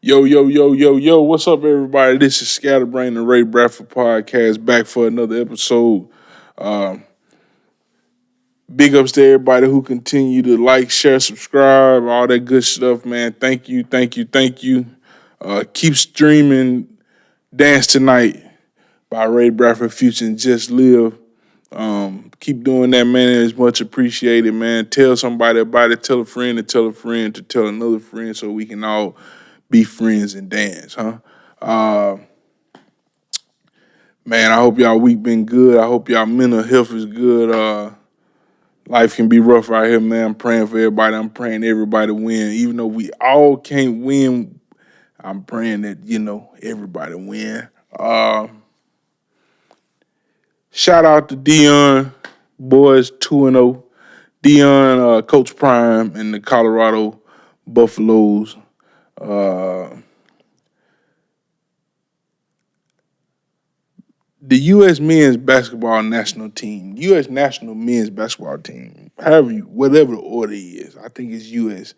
Yo, yo, yo, yo, yo, what's up, everybody? This is Scatterbrain, the Ray Bradford podcast, back for another episode. Uh, Big ups to everybody who continue to like, share, subscribe, all that good stuff, man. Thank you, thank you, thank you. Keep streaming Dance Tonight by Ray Bradford Future and Just Live. Keep doing that, man. It's much appreciated, man. Tell somebody about it. Tell a friend to tell a friend to tell another friend so we can all be friends and dance, huh? Uh, man, I hope y'all week been good. I hope y'all mental health is good. Life can be rough out here, man. I'm praying for everybody. I'm praying everybody win. Even though we all can't win, I'm praying that, everybody win. Shout out to Dion, boys 2-0. Dion, Coach Prime, and the Colorado Buffaloes. The U.S. men's basketball national team, U.S. national men's basketball team, whatever the order is, I think it's U.S.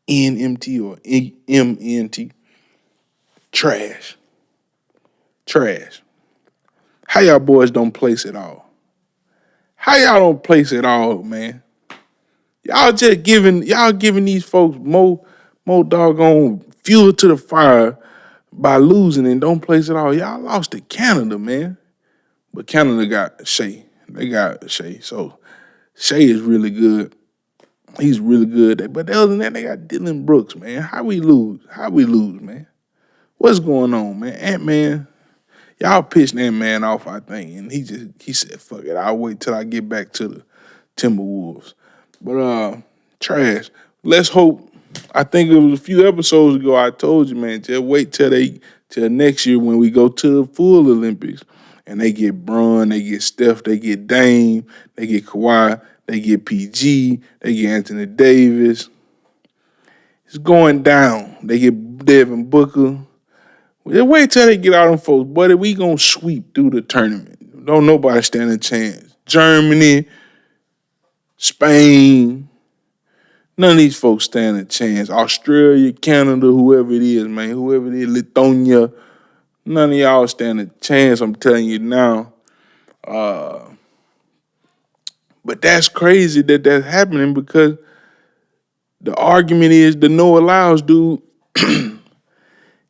NMT or MNT. Trash. Trash. How y'all boys don't place at all? How y'all don't place at all, man? Y'all giving these folks more doggone fuel to the fire by losing and don't place at all. Y'all lost to Canada, man. But Canada got Shea. They got Shea. So Shea is really good. He's really good. But other than that, they got Dylan Brooks, man. How we lose? How we lose, man? What's going on, man? Ant-Man, y'all pitched Ant-Man off, I think, and he said, fuck it. I'll wait till I get back to the Timberwolves. But trash. Let's hope. I think it was a few episodes ago I told you, man, just wait till next year when we go to the full Olympics. And they get Bron, they get Steph, they get Dame, they get Kawhi, they get PG, they get Anthony Davis. It's going down. They get Devin Booker. Just wait till they get out them folks, buddy. We gonna sweep through the tournament. Don't nobody stand a chance. Germany, Spain, none of these folks stand a chance. Australia, Canada, whoever it is, man, whoever it is, Lithuania, none of y'all stand a chance, I'm telling you now. But that's crazy that that's happening because the argument is the no allows dude.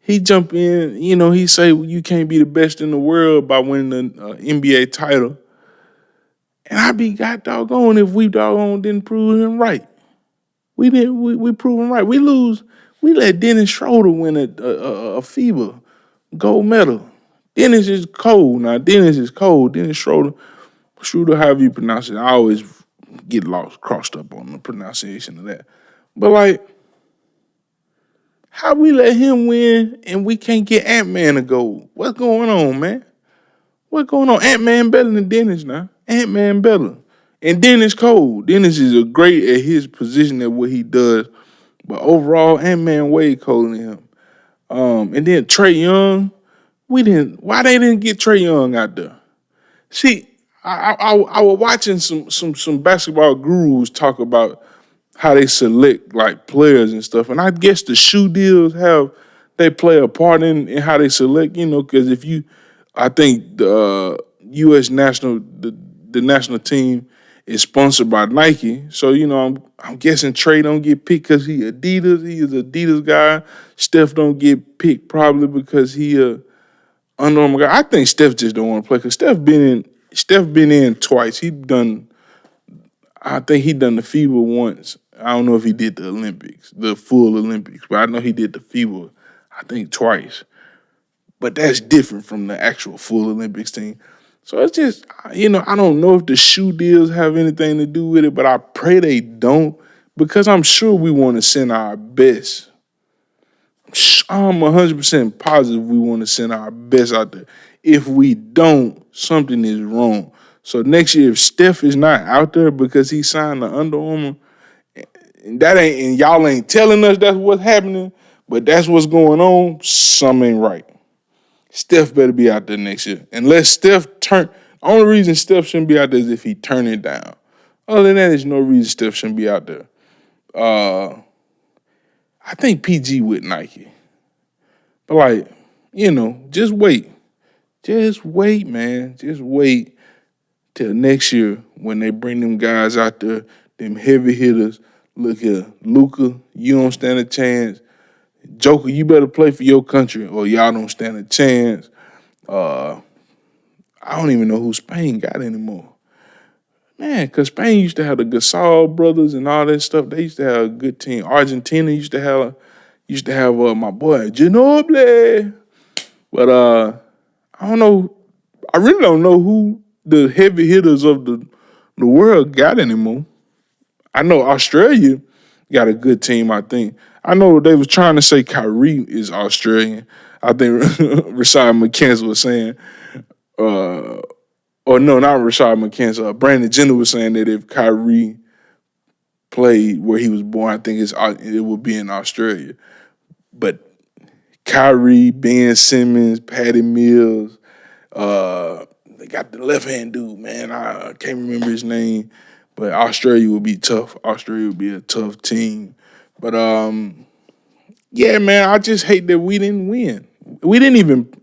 He jump in, he say well, you can't be the best in the world by winning the NBA title. And I be got doggone if we doggone didn't prove him right. We didn't. We prove him right. We lose. We let Dennis Schroeder win a FIBA gold medal. Dennis is cold. Now, Dennis is cold. Dennis Schroeder, however you pronounce it. I always get crossed up on the pronunciation of that. But, like, how we let him win and we can't get Ant-Man a gold? What's going on, man? What's going on? Ant-Man better than Dennis now. Ant-Man better. And Dennis cold. Dennis is a great at his position at what he does. But overall, Ant-Man way colder than him. And then Trae Young, why they didn't get Trae Young out there? See, I was watching some basketball gurus talk about how they select like players and stuff. And I guess the shoe deals they play a part in how they select, because I think the U.S. the national team is sponsored by Nike. So, I'm guessing Trae don't get picked because he Adidas. He is an Adidas guy. Steph don't get picked probably because he a Under Armour guy. I think Steph just don't want to play because Steph been in twice. I think he done the FIBA once. I don't know if he did the Olympics, the full Olympics, but I know he did the FIBA, I think twice. But that's different from the actual full Olympics team. So it's just, I don't know if the shoe deals have anything to do with it, but I pray they don't because I'm sure we want to send our best. I'm 100% positive we want to send our best out there. If we don't, something is wrong. So next year, if Steph is not out there because he signed the Under Armour, and y'all ain't telling us that's what's happening, but that's what's going on, something ain't right. Steph better be out there next year. Unless Steph only reason Steph shouldn't be out there is if he turn it down. Other than that, there's no reason Steph shouldn't be out there. I think PG with Nike. Like, just wait. Just wait, man. Just wait till next year when they bring them guys out there, them heavy hitters. Look here, Luca, you don't stand a chance. Joker, you better play for your country or y'all don't stand a chance. Uh, I don't even know who Spain got anymore. Man, because Spain used to have the Gasol brothers and all that stuff. They used to have a good team. Argentina used to have my boy Ginobili. But I don't know. I really don't know who the heavy hitters of the world got anymore. I know Australia got a good team, I think. I know they was trying to say Kyrie is Australian. I think Rashad McCants was saying, uh, or no, not Rashad McCants. Brandon Jenner was saying that if Kyrie played where he was born, I think it would be in Australia. But Kyrie, Ben Simmons, Patty Mills, they got the left hand dude, man. I can't remember his name, but Australia would be tough. Australia would be a tough team. But yeah, man, I just hate that we didn't win. We didn't even.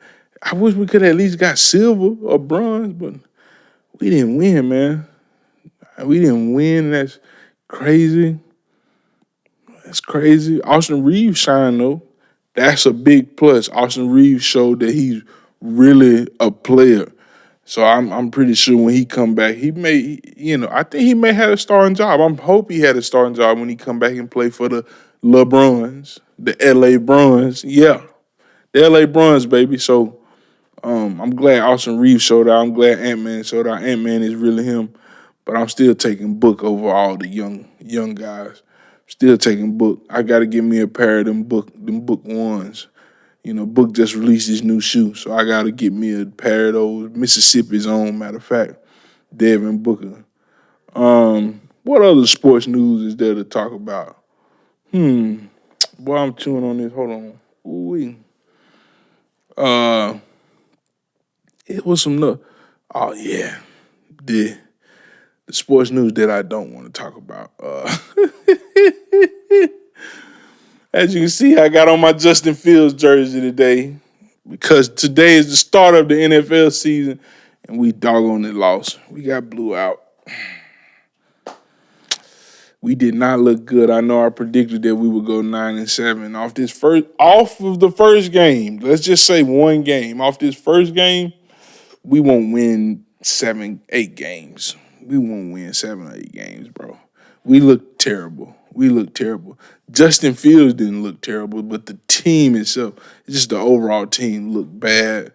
I wish we could have at least got silver or bronze, but we didn't win, man. We didn't win. That's crazy. That's crazy. Austin Reeves shined though. That's a big plus. Austin Reeves showed that he's really a player. So I'm pretty sure when he come back, he may, I think he may have a starting job. I hope he had a starting job when he come back and play for the LeBrons, the LA Brons. Yeah, the LA Brons, baby. So I'm glad Austin Reeves showed out. I'm glad Ant-Man showed out. Ant-Man is really him. But I'm still taking Book over all the young guys. Still taking Book. I gotta give me a pair of them book ones. Book just released his new shoe, so I gotta get me a pair of those. Mississippi's own, matter of fact, Devin Booker. What other sports news is there to talk about? Boy, I'm chewing on this. Hold on. Ooh. It was some oh yeah, the sports news that I don't want to talk about. As you can see, I got on my Justin Fields jersey today because today is the start of the NFL season, and we doggone it lost. We got blew out. We did not look good. I know I predicted that we would go 9-7 off of the first game. Let's just say one game. Off this first game, we won't win 7, 8 games. We won't win 7 or 8 games, bro. We look terrible. Justin Fields didn't look terrible, but the team itself, just the overall team, looked bad.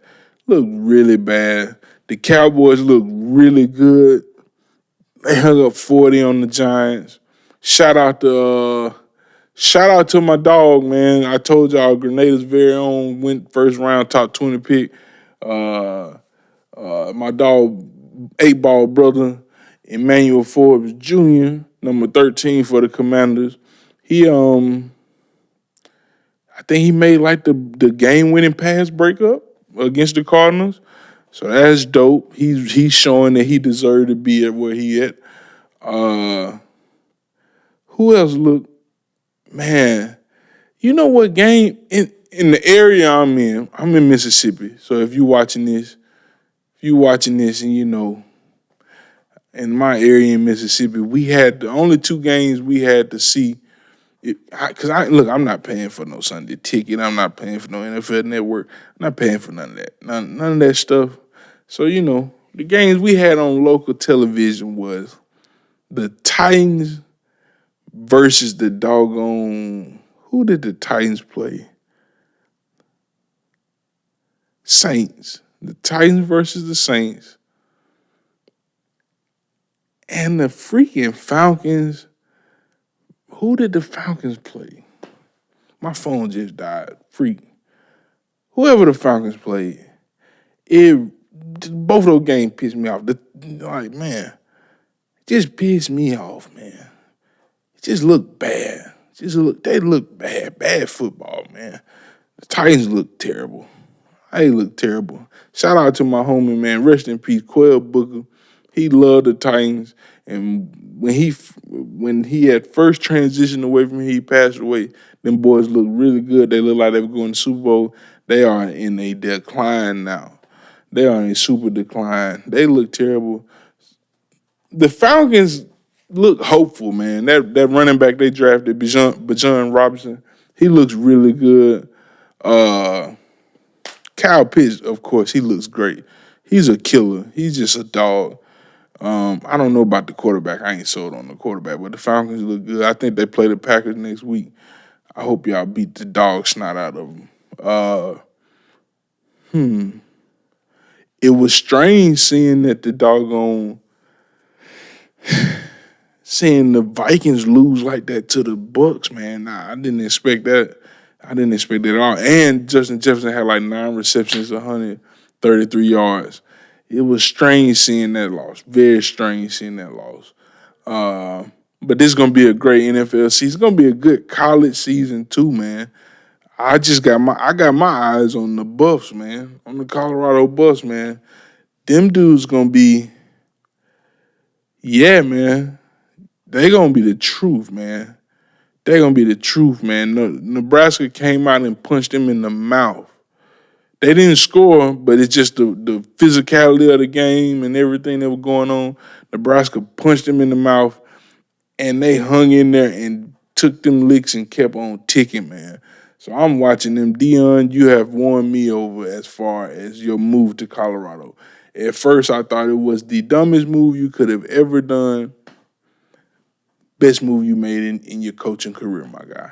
Looked really bad. The Cowboys looked really good. They hung up 40 on the Giants. Shout out to my dog, man. I told y'all Grenada's very own went first round top 20 pick. My dog, 8-ball brother, Emmanuel Forbes Jr., number 13 for the Commanders. He I think he made like the game-winning pass breakup against the Cardinals. So that's dope. He's showing that he deserved to be at where he at. Who else looked? Man, you know what game in the area I'm in? I'm in Mississippi. So if you watching this and in my area in Mississippi, we had the only 2 games we had to see. I'm not paying for no Sunday ticket. I'm not paying for no NFL Network. I'm not paying for none of that. None of that stuff. So, the games we had on local television was the Titans versus the doggone, who did the Titans play? Saints. The Titans versus the Saints. And the freaking Falcons. Who did the Falcons play? My phone just died. Freak. Whoever the Falcons played, both of those games pissed me off. Man, it just pissed me off, man. It just looked bad. They look bad. Bad football, man. The Titans look terrible. They look terrible. Shout out to my homie, man. Rest in peace, Quell Booker. He loved the Titans, and when he had first transitioned away from here, he passed away. Them boys looked really good. They looked like they were going to the Super Bowl. They are in a decline now. They are in a super decline. They look terrible. The Falcons look hopeful, man. That running back they drafted, Bijan Robinson, he looks really good. Uh, Kyle Pitts, of course, he looks great. He's a killer. He's just a dog. I don't know about the quarterback. I ain't sold on the quarterback, but the Falcons look good. I think they play the Packers next week. I hope y'all beat the dog snot out of them. It was strange seeing that the doggone seeing the Vikings lose like that to the Bucks, man. Nah, I didn't expect that. I didn't expect that at all. And Justin Jefferson had like 9 receptions, 133 yards. It was strange seeing that loss. Very strange seeing that loss. But this is gonna be a great NFL season. It's gonna be a good college season too, man. I got my eyes on the Buffs, man. On the Colorado Buffs, man. Them dudes gonna be, yeah, man. They gonna be the truth, man. They gonna be the truth, man. Nebraska came out and punched them in the mouth. They didn't score, but it's just the physicality of the game and everything that was going on. Nebraska punched them in the mouth, and they hung in there and took them licks and kept on ticking, man. So I'm watching them. Dion, you have won me over as far as your move to Colorado. At first, I thought it was the dumbest move you could have ever done. Best move you made in your coaching career, my guy.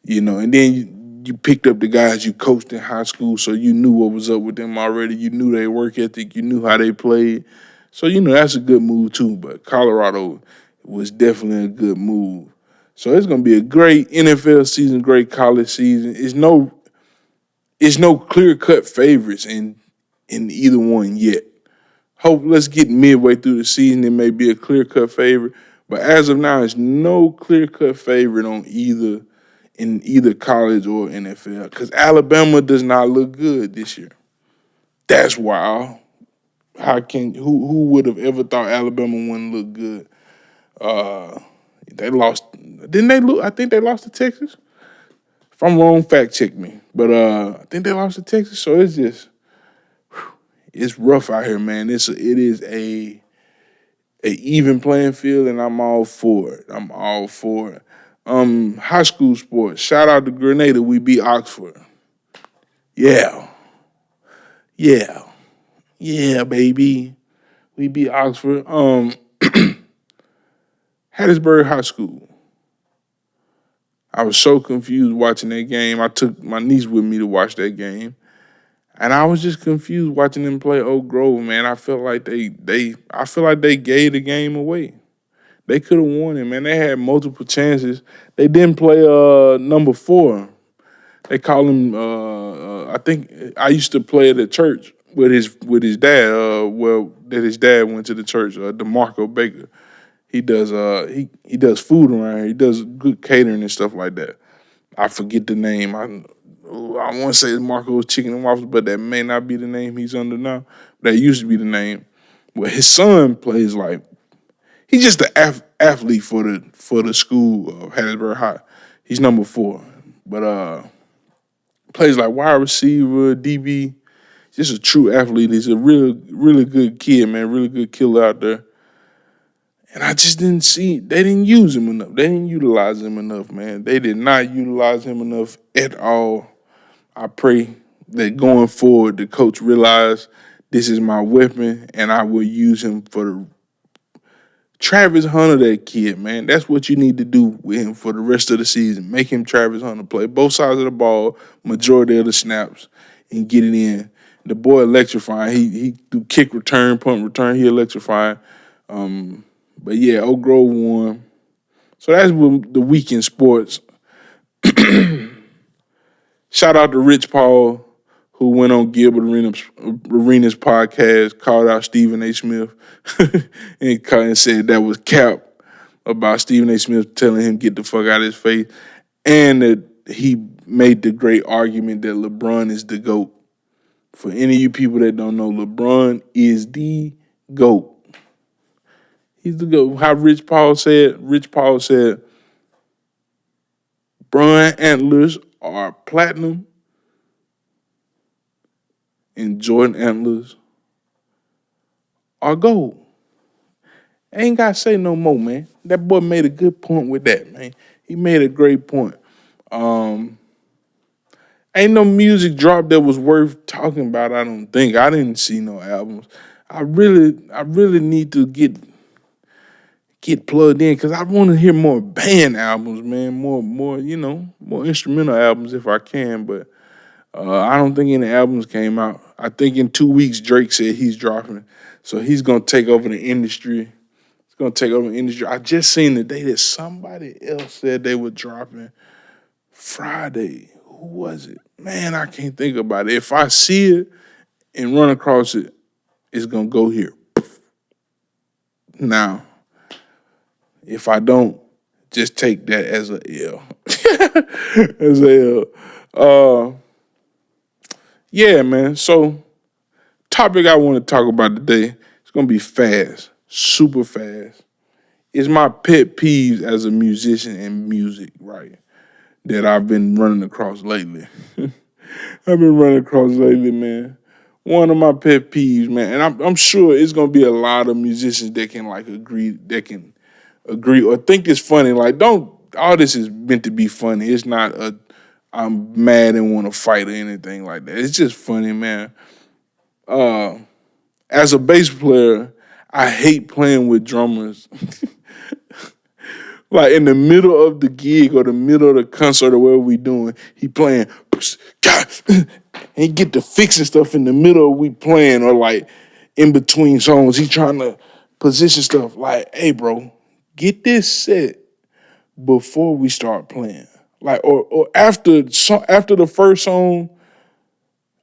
And then you picked up the guys you coached in high school, so you knew what was up with them already. You knew their work ethic. You knew how they played. So, that's a good move, too. But Colorado was definitely a good move. So it's going to be a great NFL season, great college season. It's no clear-cut favorites in either one yet. Let's get midway through the season. It may be a clear-cut favorite. But as of now, it's no clear-cut favorite in either college or NFL. Because Alabama does not look good this year. That's wild. Who would have ever thought Alabama wouldn't look good? They lost. Didn't they lose? I think they lost to Texas. If I'm wrong, fact check me. But I think they lost to Texas. So it's rough out here, man. It is a even playing field, and I'm all for it. I'm all for it. High school sports. Shout out to Grenada. We beat Oxford. Yeah, baby. We beat Oxford. Hattiesburg High School. I was so confused watching that game. I took my niece with me to watch that game. And I was just confused watching them play Oak Grove, man. I felt like they gave the game away. They could have won it, man. They had multiple chances. They didn't play number 4. They call him. I think I used to play at a church with his dad. That his dad went to the church. DeMarco Baker. He does he does food around here. He does good catering and stuff like that. I forget the name. I want to say it's Marco's Chicken and Waffles, but that may not be the name he's under now. That used to be the name. Well, his son plays like he's just an athlete for the school of Hattiesburg High. He's number 4, but plays like wide receiver, DB. Just a true athlete. He's a really good kid, man. Really good killer out there. And I just didn't see, they didn't use him enough. They didn't utilize him enough, man. They did not utilize him enough at all. I pray that going forward, the coach realize this is my weapon and I will use him for the Travis Hunter, that kid, man. That's what you need to do with him for the rest of the season. Make him Travis Hunter, play both sides of the ball, majority of the snaps, and get it in. The boy electrifying. He do kick return, punt return. He electrifying. But yeah, Oak Grove won. So that's the weekend sports. Shout out to Rich Paul, who went on Gilbert Arenas podcast, called out Stephen A. Smith, and said that was cap about Stephen A. Smith telling him get the fuck out of his face, and that he made the great argument that LeBron is the GOAT. For any of you people that don't know, LeBron is the GOAT. He's the GOAT. How Rich Paul said, Bron antlers are platinum and Jordan antlers are gold. Ain't gotta say no more, man. That boy made a good point with that, man. He made a great point. Um, Ain't no music drop that was worth talking about, I don't think. I didn't see no albums. I really need to get plugged in because I want to hear more band albums, man. More instrumental albums if I can. But I don't think any albums came out. I think in 2 weeks Drake said he's dropping, so he's gonna take over the industry. He's gonna take over the industry. I just seen the day that somebody else said they were dropping Friday. Who was it? Man, I can't think about it. If I see it and run across it, it's gonna go here. Now, if I don't, just take that as a L. As a L. Yeah, man. So, topic I want to talk about today, it's gonna be fast, super fast. It's my pet peeves as a musician in music, right? That I've been running across lately. Man. One of my pet peeves, man, and I'm sure it's gonna be a lot of musicians that can agree or think it's funny. Like, don't all this is meant to be funny. It's not a I'm mad and want to fight or anything like that. It's just funny, man. Uh, as a bass player, I hate playing with drummers. Like in the middle of the gig or the middle of the concert or whatever we doing, he playing, and he get to fixing stuff in the middle of we playing or like in between songs. He trying to position stuff like, hey, bro, get this set before we start playing. Like or after the first song,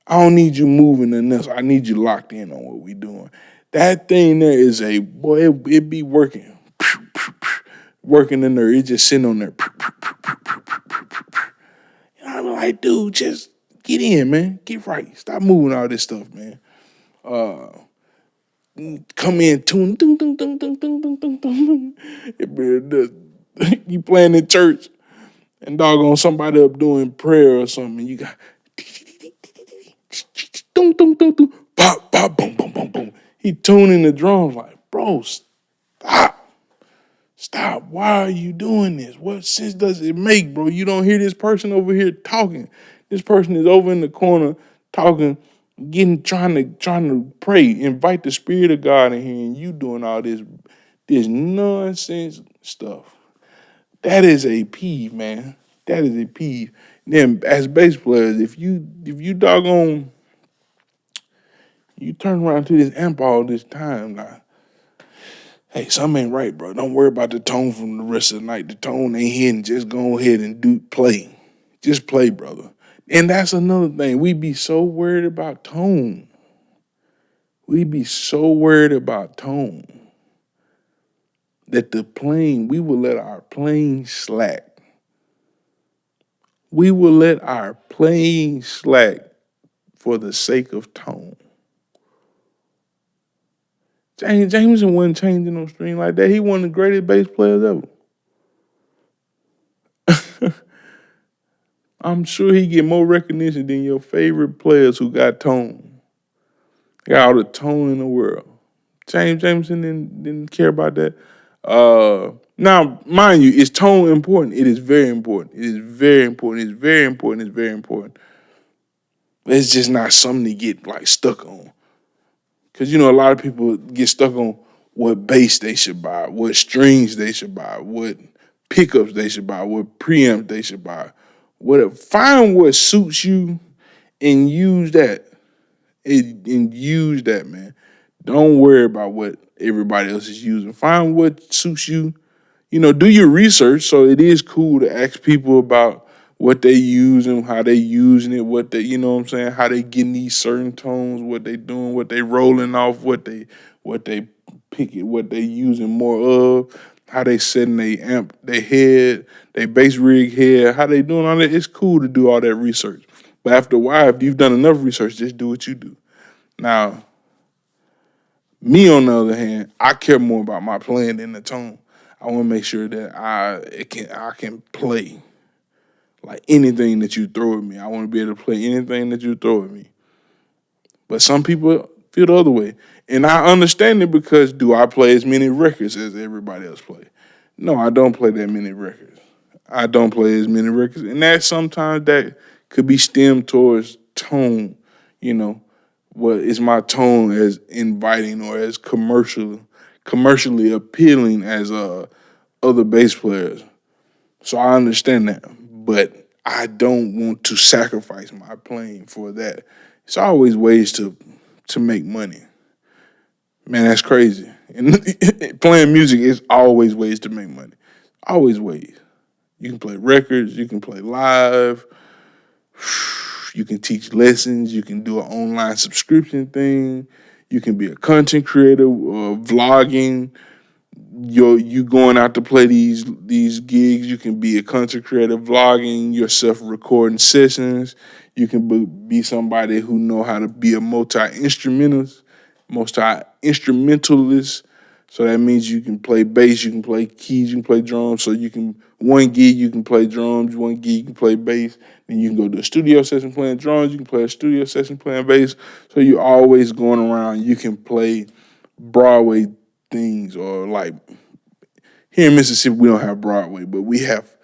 I don't need you moving in this. I need you locked in on what we doing. That thing there is a boy. It be working, working in there. It just sitting on there. And I'm like, dude, just get in, man. Get right. Stop moving all this stuff, man. Come in, tune, dun, dun, dun, dun, dun, dun, dun, dun. You playing in church and doggone somebody up doing prayer or something. You got dum, dum, dum, dum, pop, pop, boom, boom, boom, boom. He tuning the drums like, bro, stop. Stop. Why are you doing this? What sense does it make, bro? You don't hear this person over here talking. This person is over in the corner talking, trying to pray, invite the spirit of God in here, and you doing all this nonsense stuff. That is a peeve, man. That is a peeve. Then as bass players, if you doggone you turn around to this amp all this time now. Hey, something ain't right, bro. Don't worry about the tone from the rest of the night. The tone ain't hitting. Just go ahead and play. Just play, brother. And that's another thing. We be so worried about tone. We be so worried about tone that we will let our playing slack. We will let our playing slack for the sake of tone. Jameson wasn't changing no string like that. He one of the greatest bass players ever. I'm sure he get more recognition than your favorite players who got tone. Got all the tone in the world. Jameson didn't care about that. Now, mind you, is tone important? It is very important. It is very important. It's very important. It's very important. But it's just not something to get like stuck on. Because, a lot of people get stuck on what bass they should buy, what strings they should buy, what pickups they should buy, what preamps they should buy. Whatever. Find what suits you and use that. And use that, man. Don't worry about what everybody else is using. Find what suits you. Do your research. So it is cool to ask people about what they using, how they using it, what they, what I'm saying, how they getting these certain tones, what they doing, what they rolling off, what they picking, what they using more of, how they setting they amp, they head, they bass rig head, how they doing all that. It's cool to do all that research. But after a while, if you've done enough research, just do what you do. Now, me on the other hand, I care more about my playing than the tone. I want to make sure that I can play like anything that you throw at me. I want to be able to play anything that you throw at me. But some people feel the other way. And I understand it because do I play as many records as everybody else play? No, I don't play that many records. I don't play as many records. And that sometimes that could be stemmed towards tone, you know. What is my tone as inviting or as commercially appealing as other bass players? So I understand that, but I don't want to sacrifice my playing for that. It's always ways to make money. Man, that's crazy. And playing music is always ways to make money. Always ways. You can play records, you can play live, you can teach lessons, you can do an online subscription thing, you can be a content creator, vlogging, you going out to play these gigs. You can be a content creator, vlogging yourself, recording sessions. You can be somebody who know how to be a multi-instrumentalist. So that means you can play bass, you can play keys, you can play drums. So you can one gig you can play drums, one gig you can play bass. Then you can go to a studio session playing drums. You can play a studio session playing bass. So you're always going around. You can play Broadway things or like here in Mississippi we don't have Broadway, but we have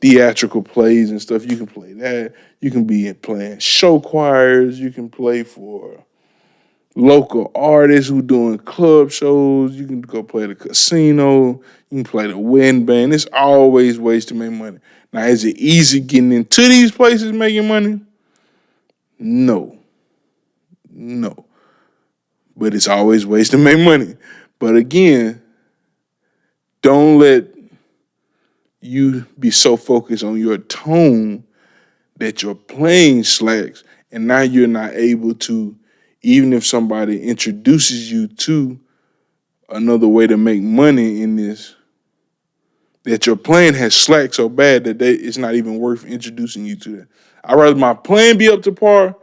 theatrical plays and stuff. You can play that. You can be playing show choirs. You can play for local artists who doing club shows. You can go play the casino. You can play the wedding band. There's always ways to make money. Now, is it easy getting into these places making money? No. But it's always ways to make money. But again, don't let you be so focused on your tone that your playing slacks, and now you're not able to, even if somebody introduces you to another way to make money in this, that your playing has slacked so bad that it's not even worth introducing you to that. I'd rather my playing be up to par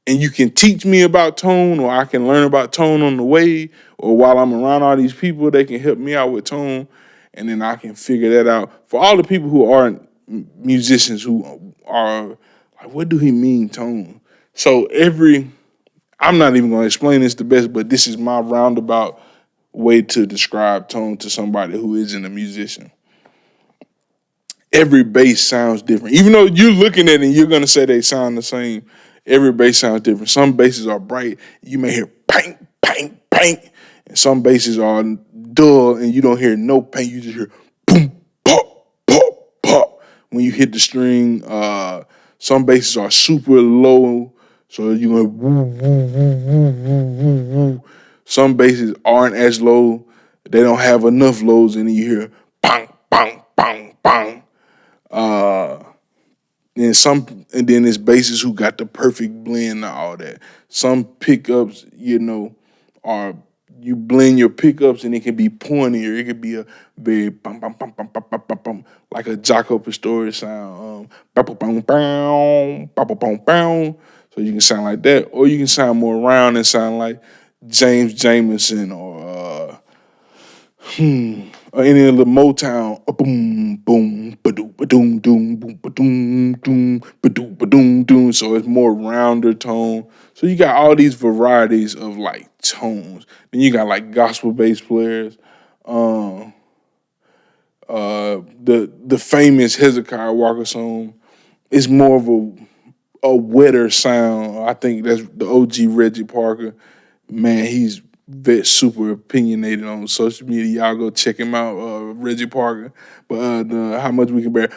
and you can teach me about tone, or I can learn about tone on the way, or while I'm around all these people, they can help me out with tone, and then I can figure that out. For all the people who aren't musicians who are like, what do he mean tone? So I'm not even going to explain this the best, but this is my roundabout way to describe tone to somebody who isn't a musician. Every bass sounds different. Even though you're looking at it and you're going to say they sound the same, every bass sounds different. Some basses are bright. You may hear pang, pang, pang. And some basses are dull and you don't hear no pang. You just hear boom, pop, pop, pop. When you hit the string, some basses are super low. So you're going woo, woo, woo, woo, woo, woo, woo. Some basses aren't as low. They don't have enough lows, and you hear bang, bang, bang, bang. And then there's basses who got the perfect blend of all that. Some pickups, are you blend your pickups and it can be pointier. It could be a very bum, bum, bum, bum, bum, bum, bum, bum, like a Jaco Pastorius sound. Bum, bum, bum, bum, bum, bum. So you can sound like that, or you can sound more round and sound like James Jamerson or any of the Motown, boom, boom, ba-doo, ba-doom, doom, boom, ba-doom, doom, ba-doo, ba-doom, doom. So it's more rounder tone. So you got all these varieties of like tones. Then you got like gospel bass players. The famous Hezekiah Walker song is more of a wetter sound. I think that's the OG Reggie Parker. Man, he's super opinionated on social media. Y'all go check him out, Reggie Parker. But how much we can bear?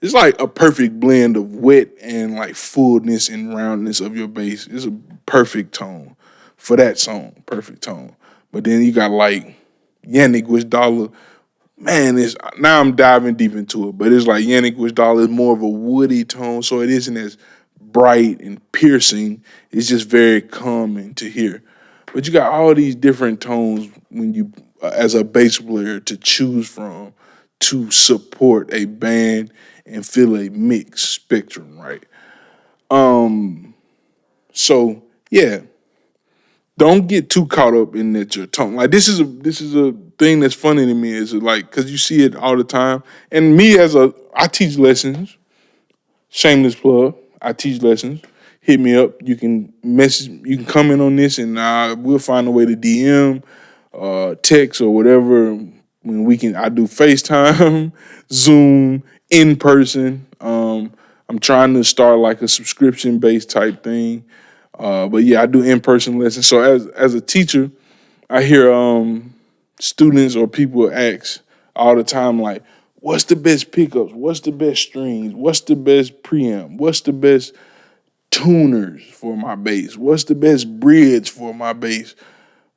It's like a perfect blend of wet and like fullness and roundness of your bass. It's a perfect tone for that song. Perfect tone. But then you got like Yannick Wisdala. Man, now I'm diving deep into it, but it's like Yannick Wisdala is more of a woody tone, so it isn't as bright and piercing. It's just very calming to hear. But you got all these different tones when you, as a bass player, to choose from to support a band and fill a mixed spectrum, right? So yeah, don't get too caught up in that your tone. Like this is a thing that's funny to me. Is like because you see it all the time. And me I teach lessons. Shameless plug. I teach lessons. Hit me up. You can message. You can comment on this, and we'll find a way to DM, text, or whatever. When we can, I do FaceTime, Zoom, in person. I'm trying to start like a subscription based type thing. But yeah, I do in person lessons. So as a teacher, I hear students or people ask all the time, like, what's the best pickups? What's the best strings? What's the best preamp? What's the best tuners for my bass? What's the best bridge for my bass?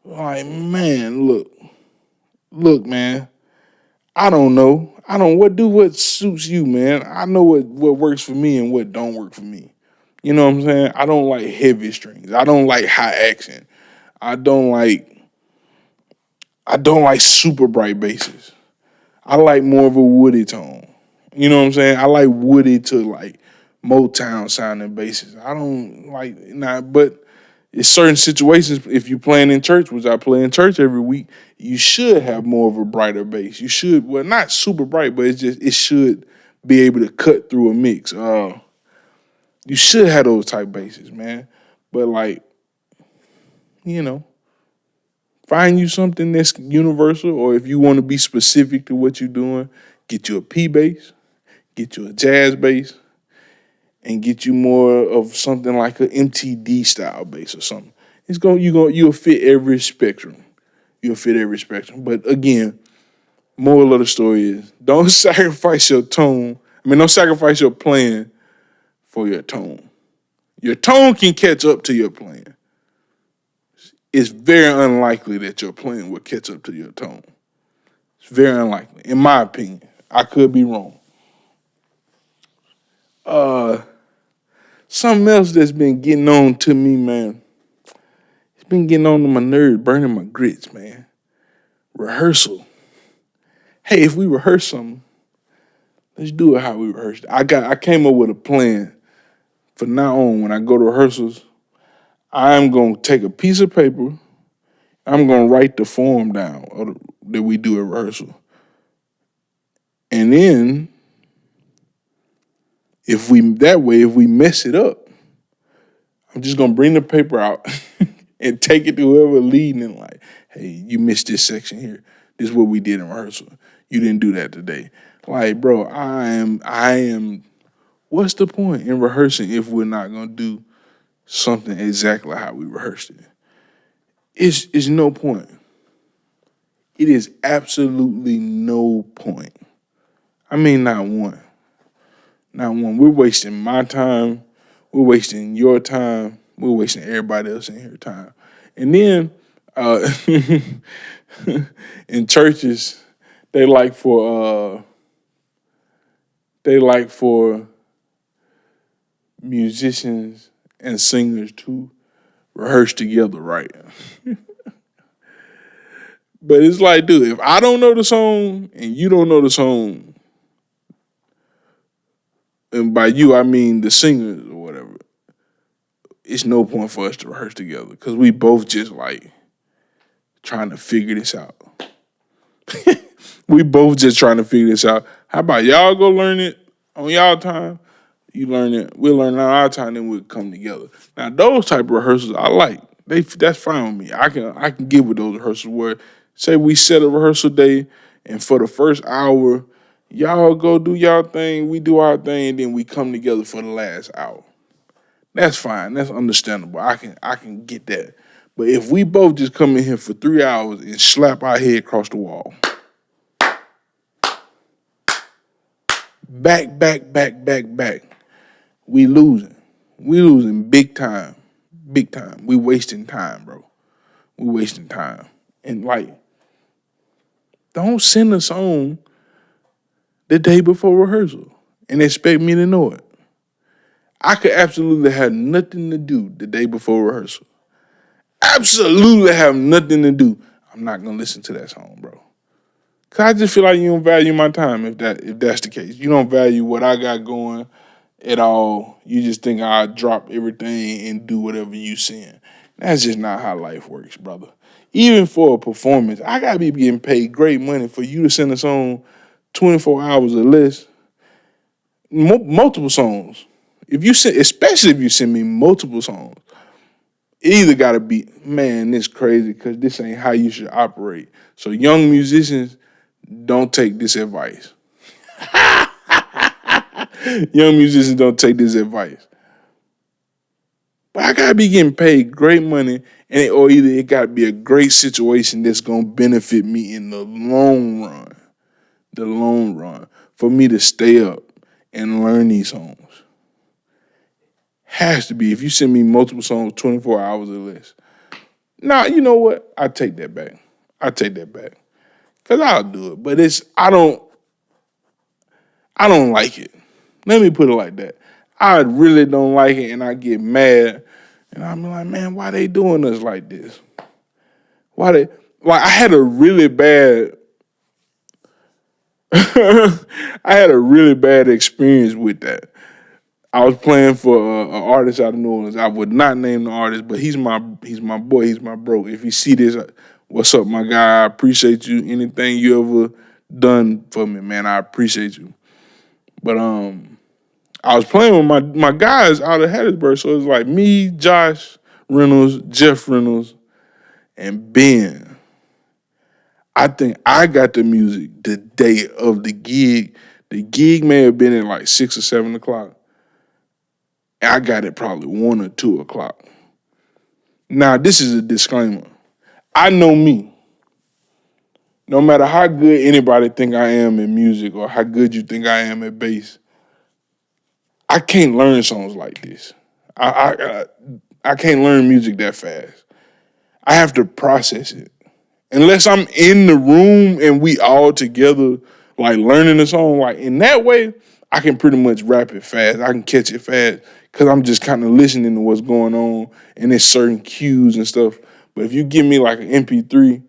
Like, man, look, man. I don't know. I don't what suits you, man. I know what works for me and what don't work for me. You know what I'm saying? I don't like heavy strings. I don't like high accent. I don't like super bright basses. I like more of a woody tone. You know what I'm saying? I like woody to like Motown sounding basses. I don't like but in certain situations, if you're playing in church, which I play in church every week, you should have more of a brighter bass. You should, well, not super bright, but it should be able to cut through a mix. You should have those type basses, man. But like, you know, find you something that's universal, or if you want to be specific to what you're doing, get you a P bass, get you a jazz bass, and get you more of something like an MTD style bass or something. You'll fit every spectrum. You'll fit every spectrum. But again, moral of the story is don't sacrifice your tone. Don't sacrifice your playing for your tone. Your tone can catch up to your playing. It's very unlikely that your playing will catch up to your tone. It's very unlikely, in my opinion. I could be wrong. Something else that's been getting on to me, man. It's been getting on to my nerves, burning my grits, man. Rehearsal. Hey, if we rehearse something, let's do it how we rehearsed. I came up with a plan. For now on, when I go to rehearsals, I'm gonna take a piece of paper. I'm gonna write the form down that we do at rehearsal, and then if we mess it up, I'm just gonna bring the paper out and take it to whoever leading and like, hey, you missed this section here. This is what we did in rehearsal. You didn't do that today. Like, bro, I am. What's the point in rehearsing if we're not gonna do something exactly how we rehearsed it? It's no point. It is absolutely no point. Not one. Not one. We're wasting my time. We're wasting your time. We're wasting everybody else in here time. And then in churches, they like for musicians and singers to rehearse together, right? But it's like, dude, if I don't know the song and you don't know the song, and by you I mean the singers or whatever, it's no point for us to rehearse together because we both just like trying to figure this out. We both just trying to figure this out. How about y'all go learn it on y'all time? You learn it, we'll learn it on our time, then we'll come together. Now those type of rehearsals I like. That's fine with me. I can get with those rehearsals where say we set a rehearsal day and for the first hour, y'all go do y'all thing, we do our thing, and then we come together for the last hour. That's fine. That's understandable. I can get that. But if we both just come in here for 3 hours and slap our head across the wall, back, we losing. We losing big time. Big time. We wasting time, bro. We wasting time. And like, don't send a song the day before rehearsal and expect me to know it. I could absolutely have nothing to do the day before rehearsal. Absolutely have nothing to do. I'm not gonna listen to that song, bro. Cause I just feel like you don't value my time if that's the case. You don't value what I got going at all. You just think I'll drop everything and do whatever you send. That's just not how life works, brother. Even for a performance, I gotta be getting paid great money for you to send a song 24 hours or less, multiple songs. Especially if you send me multiple songs, it either gotta be, man, this crazy because this ain't how you should operate. So young musicians, don't take this advice. Young musicians don't take this advice. But I gotta be getting paid great money, or either it gotta be a great situation that's gonna benefit me in the long run. The long run. For me to stay up and learn these songs. Has to be. If you send me multiple songs, 24 hours or less. Nah, you know what? I take that back. I take that back. Cause I'll do it. But I don't like it. Let me put it like that. I really don't like it and I get mad. And I'm like, man, why they doing us like this? Why they like I had a really bad I had a really bad experience with that. I was playing for an artist out of New Orleans. I would not name the artist, but he's my boy. He's my bro. If you see this, what's up, my guy? I appreciate you. Anything you ever done for me, man, I appreciate you. But I was playing with my guys out of Hattiesburg, so it was like me, Josh Reynolds, Jeff Reynolds, and Ben. I think I got the music the day of the gig. The gig may have been at like 6 or 7 o'clock. I got it probably 1 or 2 o'clock. Now, this is a disclaimer. I know me. No matter how good anybody think I am in music or how good you think I am at bass, I can't learn songs like this. I can't learn music that fast. I have to process it. Unless I'm in the room and we all together, like learning the song, like in that way, I can pretty much rap it fast. I can catch it fast because I'm just kind of listening to what's going on and there's certain cues and stuff. But if you give me like an MP3,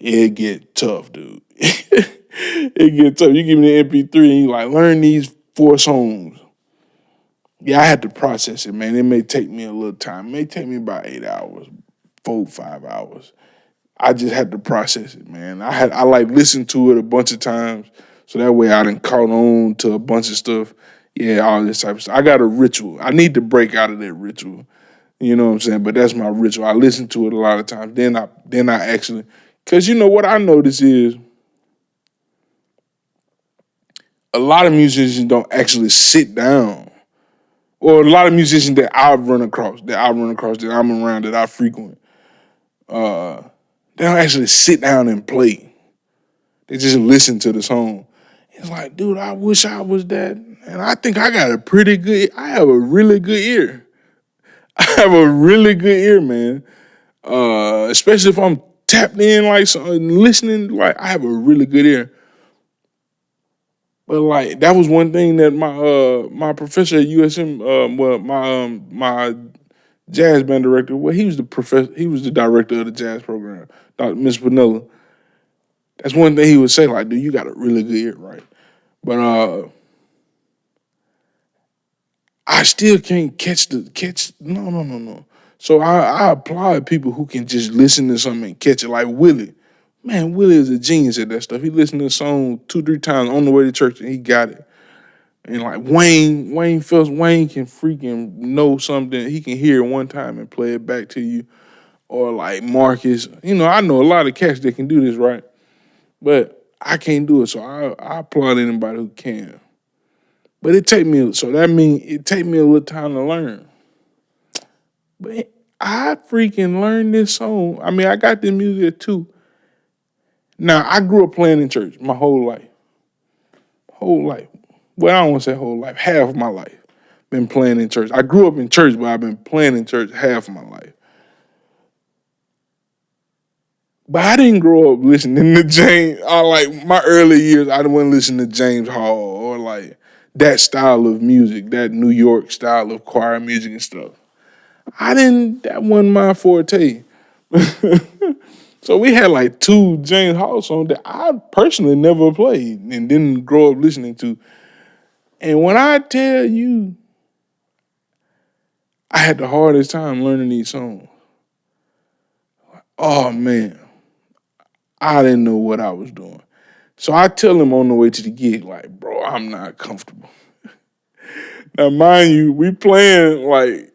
it get tough, dude. It get tough. You give me the MP3 and you like learn these 4 songs. Yeah, I had to process it, man. It may take me a little time. It may take me about 8 hours, 4, 5 hours. I just had to process it, man. I like listened to it a bunch of times, so that way I done caught on to a bunch of stuff. Yeah, all this type of stuff. I got a ritual. I need to break out of that ritual. You know what I'm saying? But that's my ritual. I listen to it a lot of times. Then I actually, cause you know what I notice is a lot of musicians don't actually sit down, or a lot of musicians that I've run across, that I'm around, that I frequent. They don't actually sit down and play. They just listen to the song. It's like, dude, I wish I was that. And I think I have a really good ear. I have a really good ear, man. Especially if I'm tapped in, like, so, listening, like, I have a really good ear. But, like, that was one thing that my professor at USM, my jazz band director, well, he was the director of the jazz program, Dr. Miss Vanilla. That's one thing he would say, like, dude, you got a really good ear, right? But I still can't catch. No. So I applaud people who can just listen to something and catch it, like Willie. Man, Willie is a genius at that stuff. He listened to a song 2, 3 times on the way to church and he got it. And like Wayne can freaking know something. He can hear it one time and play it back to you. Or like Marcus. You know, I know a lot of cats that can do this, right? But I can't do it, so I applaud anybody who can. But it take me a little time to learn. But I freaking learned this song. I mean, I got this music too. Now, I grew up playing in church my whole life. Whole life. Well, I don't want to say whole life. Half of my life. Been playing in church. I grew up in church, but I've been playing in church half of my life. But I didn't grow up listening to James. Like my early years, I didn't want to listen to James Hall or like that style of music, that New York style of choir music and stuff. That wasn't my forte. So we had like 2 James Hall songs that I personally never played and didn't grow up listening to. And when I tell you, I had the hardest time learning these songs. Oh man, I didn't know what I was doing. So I tell him on the way to the gig, like, bro, I'm not comfortable. Now, mind you, we playing like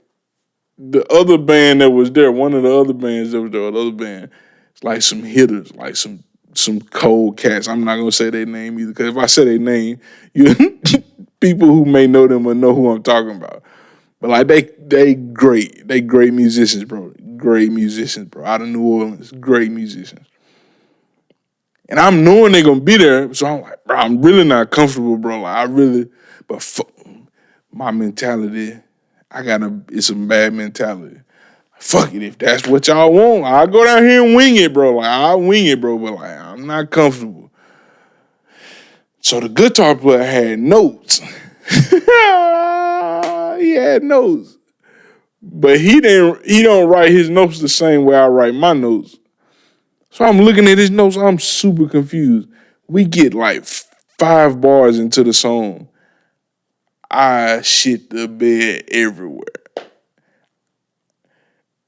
the other band that was there. One of the other bands that was there, the other band, it's like some hitters, like some cold cats. I'm not gonna say their name either, because if I say their name, you people who may know them will know who I'm talking about. But like they great. They great musicians, bro. Great musicians, bro. Out of New Orleans. Great musicians. And I'm knowing they're gonna be there. So I'm like, bro, I'm really not comfortable, bro. Like I really, but my mentality, it's a bad mentality. Fuck it, if that's what y'all want, I'll go down here and wing it, bro. Like I'll wing it, bro. But like I'm not comfortable. So the guitar player had notes. He had notes. But he don't write his notes the same way I write my notes. So I'm looking at his notes, I'm super confused. We get like 5 bars into the song. I shit the bed everywhere.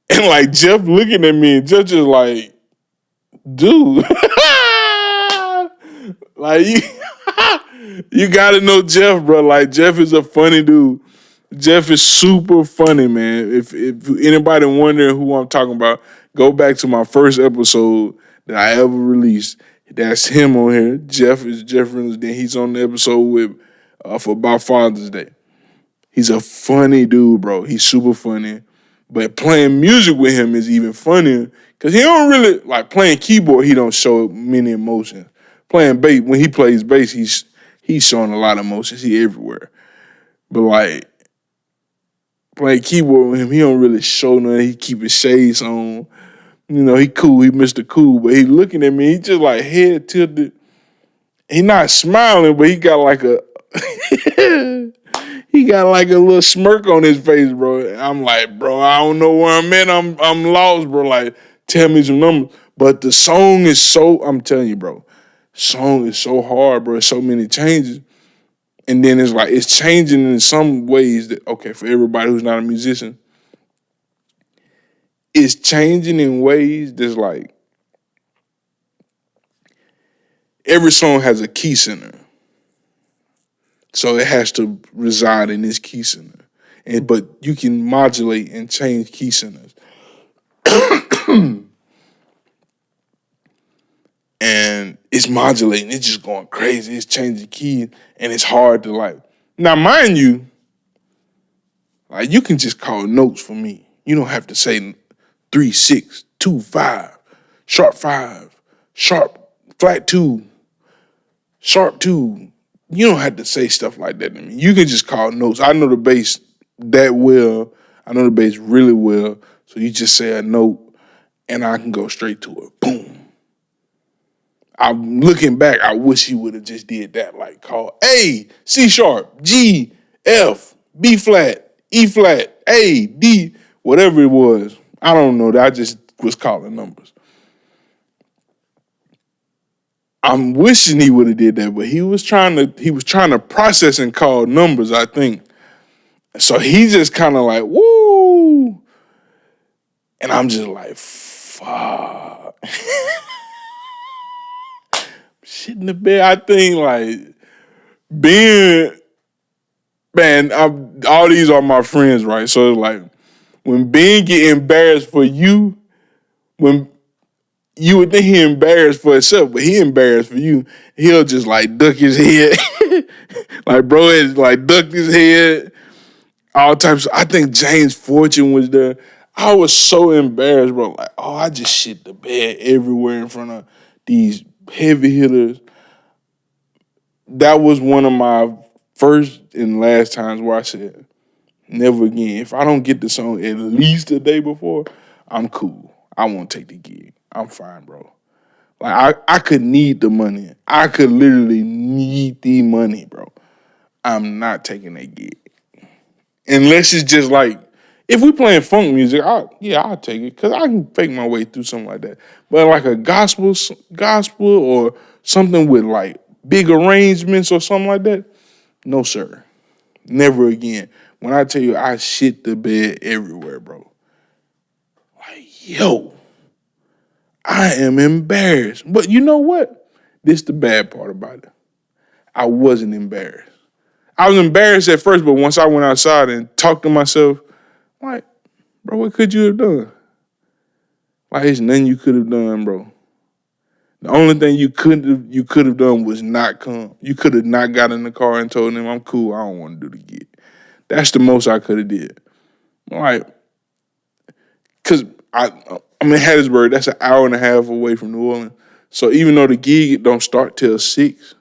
And like Jeff looking at me and Jeff just like, dude. Like you gotta know Jeff, bro. Like Jeff is a funny dude. Jeff is super funny, man. If anybody wondering who I'm talking about, go back to my first episode that I ever released. That's him on here. Jeff is Jeff Reynolds. Then he's on the episode with for about Father's Day. He's a funny dude, bro. He's super funny. But playing music with him is even funnier because he don't really like playing keyboard. He don't show many emotions. Playing bass, when he plays bass, he's showing a lot of emotions. He everywhere. But like playing keyboard with him, he don't really show nothing. He keep his shades on. You know, he cool. He Mr. Cool. But he looking at me, he just like head tilted. He not smiling, but he got like a he got like a little smirk on his face, bro. I'm like, bro, I don't know where I'm at. I'm lost, bro. Like, tell me some numbers. But the song is I'm telling you, bro, song is so hard, bro. So many changes. And then it's like, it's changing in some ways that, okay, for everybody who's not a musician, it's changing in ways that's like, every song has a key center. So it has to reside in this key center. But you can modulate and change key centers. And it's modulating. It's just going crazy. It's changing keys. And it's hard to like. Now, mind you, like you can just call notes for me. You don't have to say 3, 6, 2, 5, sharp 5, sharp, flat 2, sharp 2. You don't have to say stuff like that to me. You can just call notes. I know the bass that well. I know the bass really well. So you just say a note and I can go straight to it. Boom. I'm looking back, I wish he would have just did that. Like call A, C sharp, G, F, B flat, E flat, A, D, whatever it was. I don't know. I just was calling numbers. I'm wishing he would have did that, but he was trying to process and call numbers, I think. So he just kind of like, woo. And I'm just like, fuck. Shit in the bed. I think like being, man, all these are my friends, right? So it's like when Ben get embarrassed for you, when you would think he embarrassed for himself, but he embarrassed for you, he'll just like duck his head. Like bro has like ducked his head. All types. I think James Fortune was there. I was so embarrassed, bro. Like, oh, I just shit the bed everywhere in front of these heavy hitters. That was one of my first and last times where I said, never again. If I don't get the song at least the day before, I'm cool. I won't take the gig. I'm fine, bro. Like I could need the money. I could literally need the money, bro. I'm not taking that gig. Unless it's just like, if we playing funk music, I'll take it because I can fake my way through something like that. But like a gospel or something with like big arrangements or something like that, no sir, never again. When I tell you I shit the bed everywhere, bro. Like yo, I am embarrassed. But you know what? This is the bad part about it. I wasn't embarrassed. I was embarrassed at first, but once I went outside and talked to myself, I'm like, bro, what could you have done? Like, it's nothing you could have done, bro. The only thing you could have done was not come. You could have not got in the car and told them, I'm cool, I don't want to do the gig. That's the most I could have did. Like, because I'm in Hattiesburg, that's an hour and a half away from New Orleans. So even though the gig don't start till 6,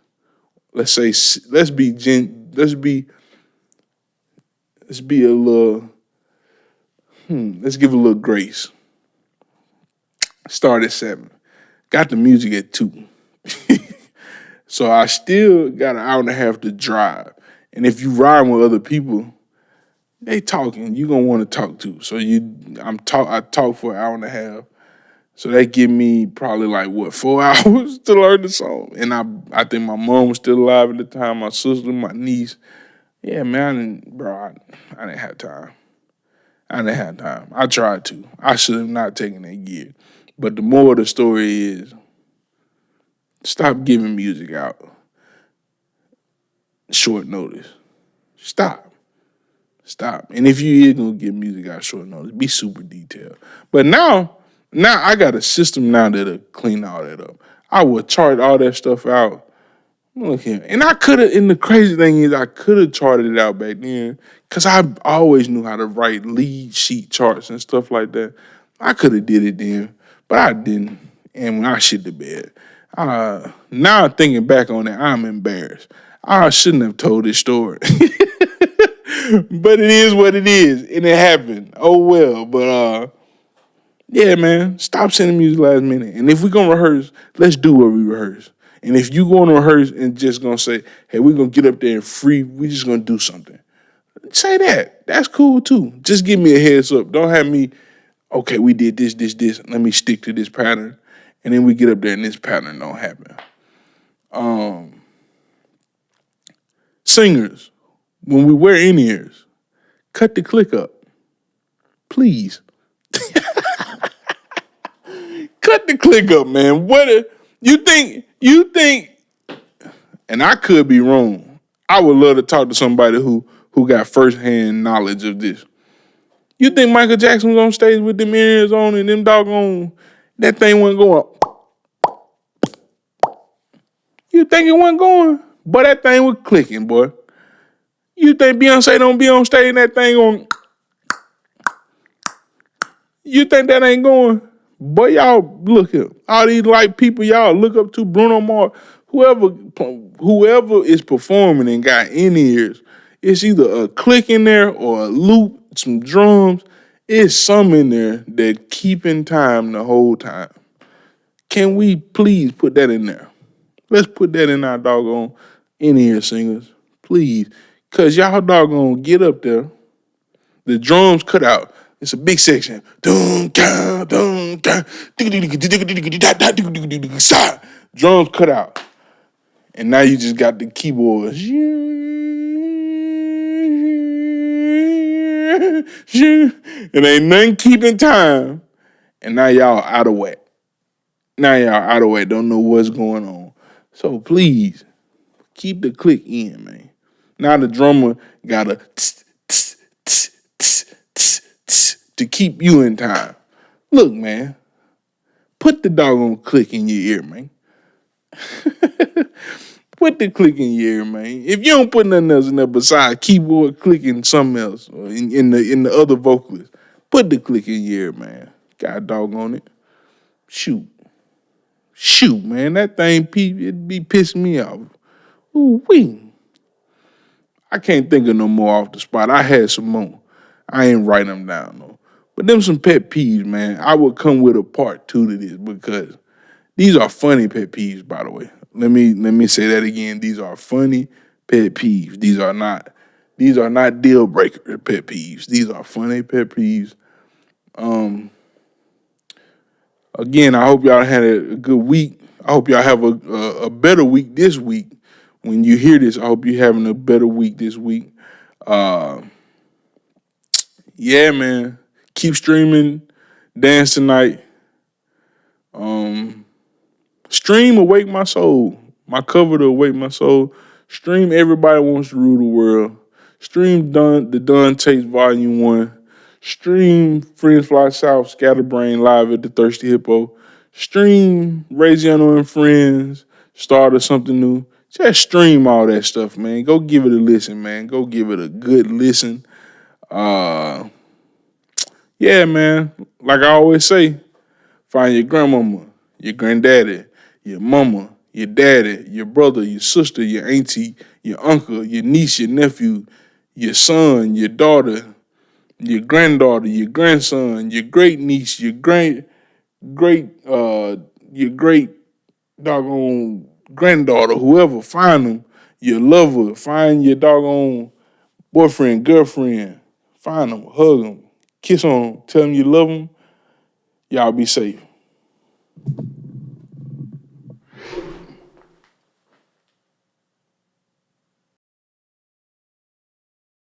let's say, let's be a little, let's give a little grace. Start at 7. Got the music at 2. So I still got an hour and a half to drive. And if you ride with other people, they talking, you gonna want to talk to. So I talk for an hour and a half. So that give me probably like 4 hours to learn the song. And I think my mom was still alive at the time, my sister, my niece. Yeah, man, I didn't have time. I tried to. I should have not taken that gig. But the moral of the story is, stop giving music out short notice. Stop. And if you is gonna give music out short notice, be super detailed. But now I got a system now that'll clean all that up. I will chart all that stuff out. Look here. And the crazy thing is I could have charted it out back then, because I always knew how to write lead sheet charts and stuff like that. I could have did it then, but I didn't. And when I shit the bed, now thinking back on it, I'm embarrassed. I shouldn't have told this story. But it is what it is, and it happened. Oh well. But yeah, man, stop sending music last minute. And if we're gonna rehearse, let's do what we rehearse. And if you gonna rehearse and just gonna say, hey, we're gonna get up there and free, we just gonna do something. Say that. That's cool too. Just give me a heads up. Don't have me, okay, we did this. Let me stick to this pattern. And then we get up there and this pattern don't happen. Singers, when we wear in-ears, cut the click up. Please. Cut the click up, man. You think, and I could be wrong. I would love to talk to somebody who got firsthand knowledge of this. You think Michael Jackson was on stage with them ears on and them doggone, that thing wasn't going? You think it wasn't going? But that thing was clicking, boy. You think Beyonce don't be on stage and that thing on? You think that ain't going? Boy, y'all look here. All these people y'all look up to, Bruno Mars, whoever is performing and got in-ears, it's either a click in there or a loop, some drums. It's some in there that keeping time the whole time. Can we please put that in there? Let's put that in our doggone in-ear singers, please. Because y'all doggone get up there. The drums cut out. It's a big section. Drums cut out. And now you just got the keyboards. It ain't nothing keeping time. And now y'all out of whack. Don't know what's going on. So please, keep the click in, man. Now the drummer got a to keep you in time. Look, man, put the doggone click in your ear, man. Put the click in your ear, man. If you don't put nothing else in there besides keyboard clicking something else or in the other vocalist, put the click in your ear, man. God doggone it. Shoot, man. That thing, it be pissing me off. Ooh, wee. I can't think of no more off the spot. I had some more. I ain't writing them down, though. But them some pet peeves, man. I would come with a part 2 to this because these are funny pet peeves, by the way. Let me say that again. These are funny pet peeves. These are not deal breaker pet peeves. These are funny pet peeves. Again, I hope y'all had a good week. I hope y'all have a better week this week. When you hear this, I hope you're having a better week this week. Yeah, man. Keep streaming. Dance Tonight. Stream Awake My Soul. My cover to Awake My Soul. Stream Everybody Wants to Rule the World. Stream The Dun Takes Volume 1. Stream Friends Fly South, Scatterbrain live at the Thirsty Hippo. Stream Raziano and Friends, Start of Something New. Just stream all that stuff, man. Go give it a listen, man. Go give it a good listen. Uh, yeah, man. Like I always say, find your grandmama, your granddaddy, your mama, your daddy, your brother, your sister, your auntie, your uncle, your niece, your nephew, your son, your daughter, your granddaughter, your grandson, your great niece, your great doggone granddaughter, whoever. Find them, your lover. Find your doggone boyfriend, girlfriend. Find them, hug them, kiss on them, tell them you love them. Y'all be safe.